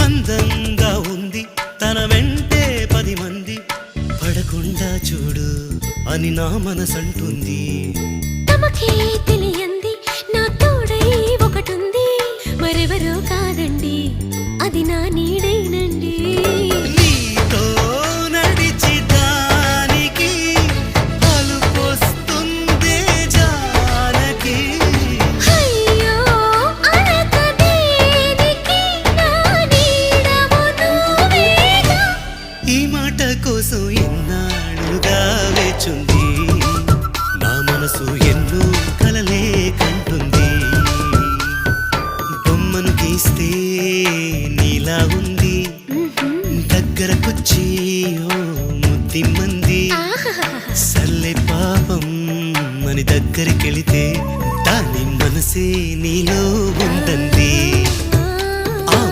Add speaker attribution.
Speaker 1: అందంగా ఉంది తన వెంటే 10 మంది పడకుండా చూడు అని నా మనసంటుంది.
Speaker 2: తమకే తెలియంది నా తోడై ఒకటుంది, మరెవరో కాదండి అది నా నీడైనండి.
Speaker 1: నీతో నడిచి దానికి అలుపొస్తుందే జానకి.
Speaker 2: అయ్యో అనక దేనికి నా నీడవు నువ్వేగా.
Speaker 1: ఈ మాట కోసం ఎన్నాళ్ళుగా వేచుంది నా మనసు, ఎన్నో కలలే కంటుంది. బొమ్మను గీస్తే నీలా ఉంది, దగ్గరకొచ్చి ఓ ముద్దిమ్మంది. సల్లే పాపం అని దగ్గరికెళితే దాని మనసే నీలో ఉందంది.